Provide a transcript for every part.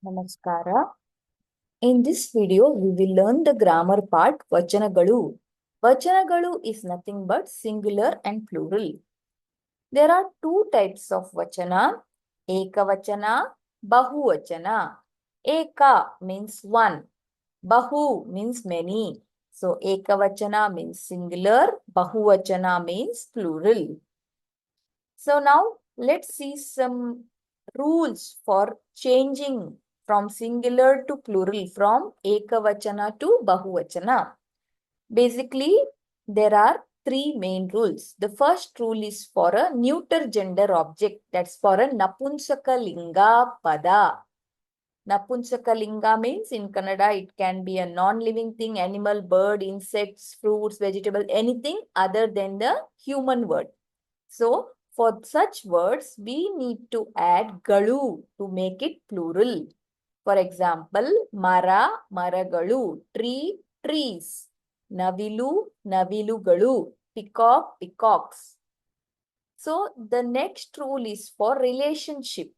Namaskara. In this video, we will learn the grammar part Vachanagalu. Vachanagalu is nothing but singular and plural. There are two types of Vachana, Ekavachana, Bahuvachana. Eka means one, Bahu means many. So, Ekavachana means singular, Bahuvachana means plural. So now let's see some rules for changing from singular to plural, from ekavachana to bahuvachana. Basically, there are three main rules. The first rule is for a neuter gender object, that's for a napunsakalinga pada. Napunsakalinga means in Kannada it can be a non-living thing, animal, bird, insects, fruits, vegetable, anything other than the human word. So, for such words, we need to add galu to make it plural. For example, mara, maragalu, tree, trees, navilu, navilugalu, peacock, peacocks. So, the next rule is for relationship.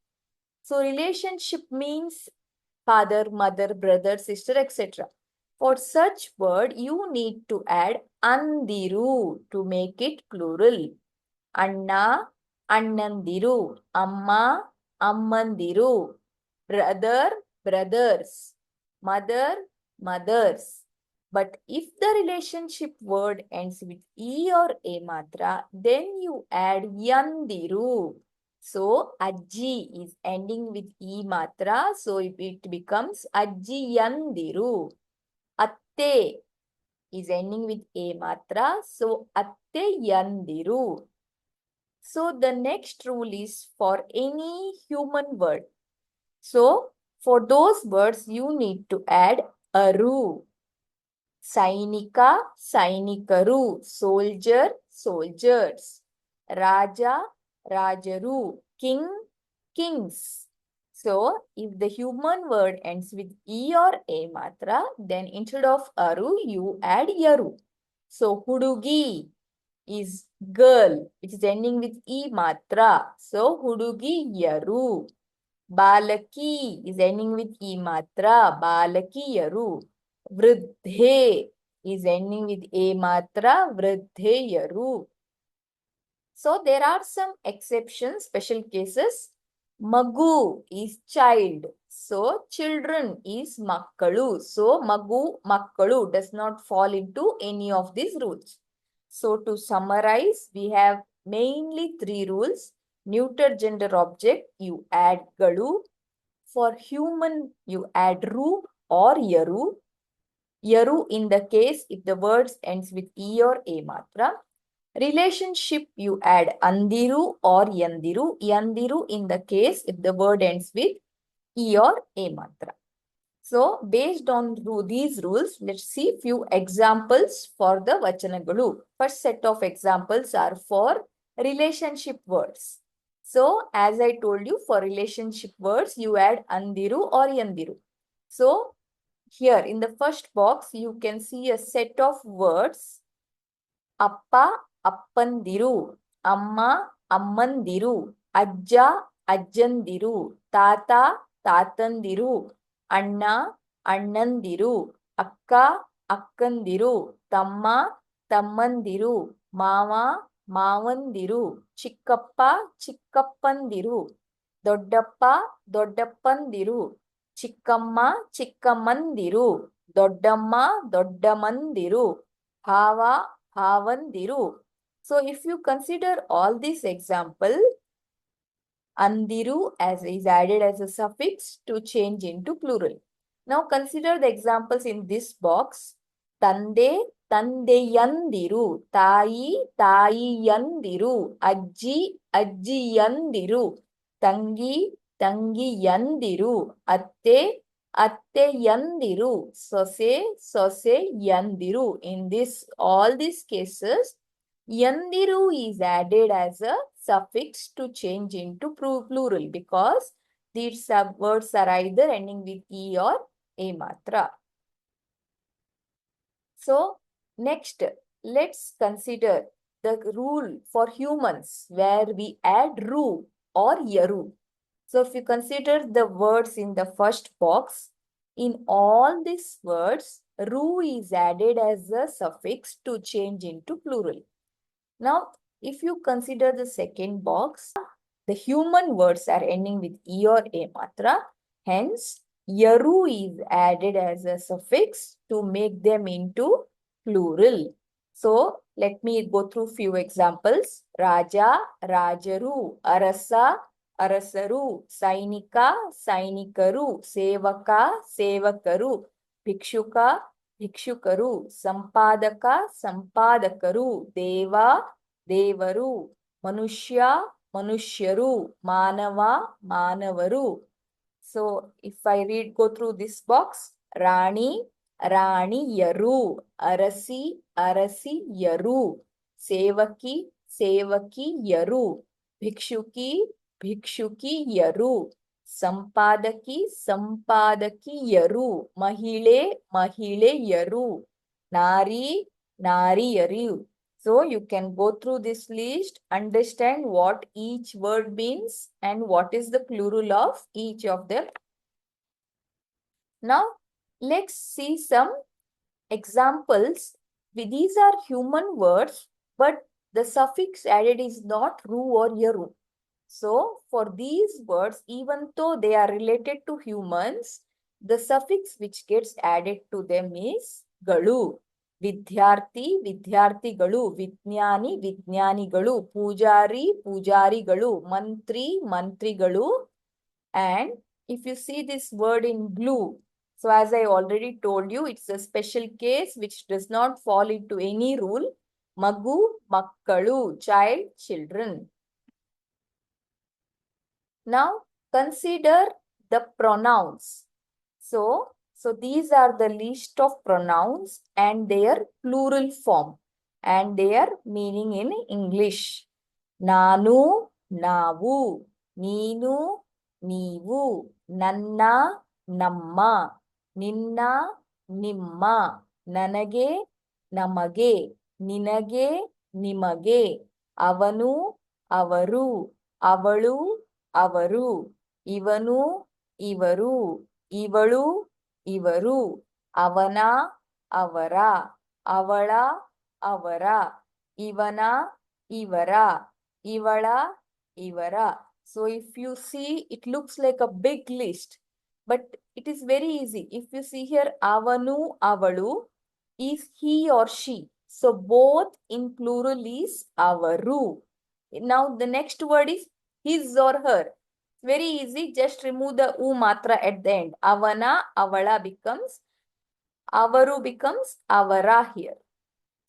So, relationship means father, mother, brother, sister, etc. For such word, you need to add andiru to make it plural. Anna, Annandiru, Amma, Ammandiru, brother, brothers, mother, mothers. But if the relationship word ends with E or A matra, then you add Yandiru. So, Ajji is ending with E matra, so it becomes Ajji Yandiru. Atte is ending with A matra, so Atte Yandiru. So the next rule is for any human word. So for those words, you need to add aru. Sainika, sainikaru. Soldier, soldiers. Raja, rajaru. King, kings. So if the human word ends with E or A matra, then instead of aru, you add yaru. So hudugi is girl, which is ending with E matra. So, hudugi yaru. Balaki is ending with E matra. Balaki yaru. Vruddhe is ending with A matra. Vruddhe yaru. So, there are some exceptions, special cases. Magu is child. So, children is makkalu. So, magu, makkalu does not fall into any of these rules. So to summarize, we have mainly three rules. Neuter gender object, you add galu. For human, you add ru or yaru. Yaru in the case if the words ends with E or A matra. Relationship, you add andiru or yandiru. Yandiru in the case if the word ends with E or A matra. So, based on these rules, let's see few examples for the Vachanagalu. First set of examples are for relationship words. So, as I told you, for relationship words, you add Andiru or Yandiru. So, here in the first box, you can see a set of words. Appa, Appandiru. Amma, Ammandiru. Ajja, Ajjandiru. Tata, Tatandiru. Anna, Annandiru. Akka, Akkandiru. Tamma, Tammandiru. Mama, Mavandiru. Chikkappa, Chikkappandiru. Doddappa, Doddappandiru. Chikkamma, Chikkammandiru. Doddamma, Doddamandiru. Bhava, Bhavandiru. So if you consider all these example, Andiru as is added as a suffix to change into plural. Now consider the examples in this box. Tande, Tandeyandiru. Tai, Taiyandiru. Ajji, Ajjiyandiru. Tangi, Tangiyandiru. Atte, Atteyandiru. Sose, Soseyandiru. In this, all these cases, Yandiru is added as a suffix to change into plural because these words are either ending with E or A matra. So, next, let's consider the rule for humans where we add ru or yaru. So if you consider the words in the first box, in all these words, ru is added as a suffix to change into plural. Now, if you consider the second box, the human words are ending with e or a matra. Hence, yaru is added as a suffix to make them into plural. So, let me go through few examples. Raja, Rajaru, Arasa, Arasaru, Sainika, Sainikaru, Sevaka, Sevakaru, Bhikshuka, Bhikshukaru, Sampadaka, Sampadakaru, Deva, Devaru, Manushya, Manushyaru, Manava, Manavaru. So if I go through this box, Rani, Rani Yaru, Arasi, Arasi Yaru, Sevaki, Sevaki Yaru, Bhikshuki, Bhikshuki Yaru, Sampadaki, Sampadaki Yaru, Mahile, Mahile Yaru, Nari, Nari Yaru. So you can go through this list, understand what each word means and what is the plural of each of them. Now, let's see some examples. These are human words, but the suffix added is not ru or yaru. So, for these words, even though they are related to humans, the suffix which gets added to them is galu. Vidyarthi, Vidyarthigalu, Vijnani, Vijnanigalu, Pujari, Pujarigalu, Mantri, Mantrigalu. And if you see this word in blue, so as I already told you, it's a special case which does not fall into any rule. Magu, Makkalu, child, children. Now, consider the pronouns. So these are the list of pronouns and their plural form and their meaning in English. Nanu, Navu, Neenu, Neevu, Nanna, Namma, Ninna, Nimma, Nanage, Namage, Ninage, Nimage, Avanu, Avaru, Avalu, Avaru, Ivanu, Ivaru, Ivalu, Ivaru, Avana, Avara, Avala, Avara, Ivana, Ivara, Ivala, Ivara. So if you see, it looks like a big list, but it is very easy. If you see here, Avanu, Avalu is he or she. So both in plural is Avaru. Now the next word is his or her. Very easy, just remove the u matra at the end. Avana, Avala becomes, Avaru becomes Avara here.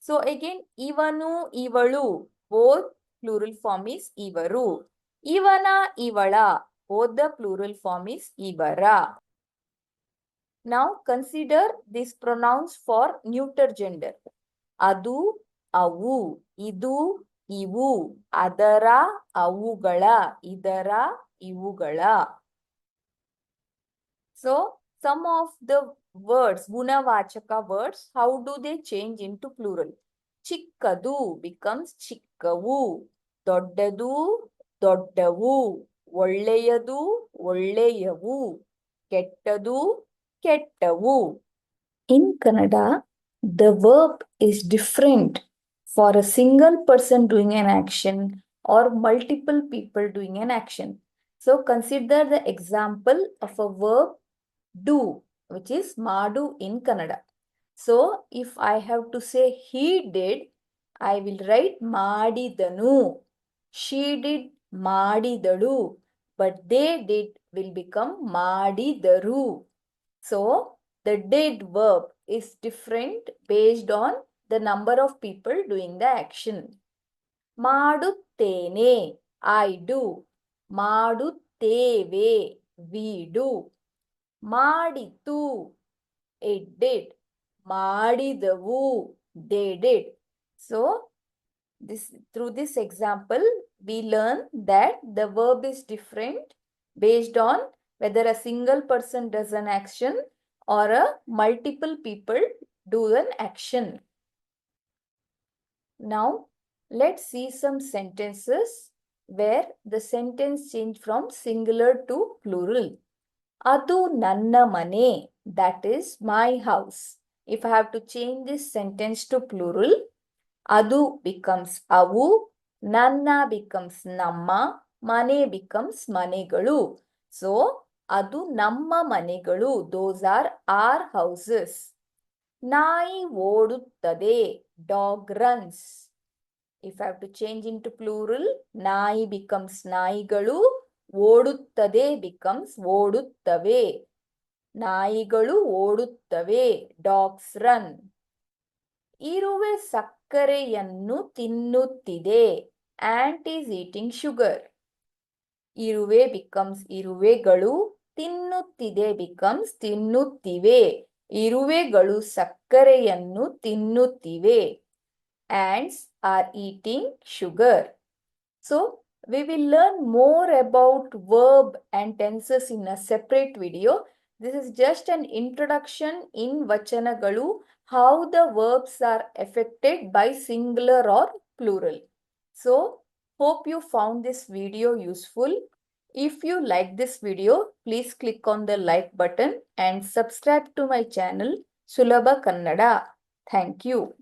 So again, Ivanu, Ivalu, both plural form is Ivaru. Ivana, Ivala, both the plural form is Ivara. Now consider these pronouns for neuter gender. Adu, Avu, Idu, Ivu, Adara, Avugala, Idara, Ivugala. So, some of the words, Gunavachaka words, how do they change into plural? Chikkadu becomes chikkavu. Doddadu, doddavu. Olleyadu, olleyavu. Kettadu, kettavu. In Kannada, the verb is different for a single person doing an action or multiple people doing an action. So consider the example of a verb do, which is madu in Kannada. So if I have to say he did, I will write madidanu. She did madidalu. But they did will become madidaru. So the did verb is different based on the number of people doing the action. Maduttene, I do. Madutteve, we do. Maditu, it did. Madidavu, they did. So through this example, we learn that the verb is different based on whether a single person does an action or a multiple people do an action. Now, let's see some sentences. where the sentence changed from singular to plural. Adu nanna mane, that is my house. If I have to change this sentence to plural, adu becomes avu, nanna becomes namma, mane becomes manegalu. So, adu namma manegalu. Those are our houses. Nai oduttade, dog runs. If I have to change into plural, nai becomes naigalu, oduttade becomes oduttave. ನಾಯಿಗಳು ಓಡುತ್ತವೆ, dogs run. ಇರುವೆ ಸಕ್ಕರೆಯನ್ನು ತಿನ್ನುತ್ತಿದೆ, ant is eating sugar. ಇರುವೆ becomes ಇರುವೆಗಳು, ತಿನ್ನುತ್ತಿದೆ becomes ತಿನ್ನುತ್ತಿವೆ. ಇರುವೆಗಳು ಸಕ್ಕರೆಯನ್ನು ತಿನ್ನುತ್ತಿವೆ. Ants are eating sugar. So, we will learn more about verb and tenses in a separate video. This is just an introduction in Vachanagalu, how the verbs are affected by singular or plural. So, hope you found this video useful. If you like this video, please click on the like button and subscribe to my channel Sulabha Kannada. Thank you.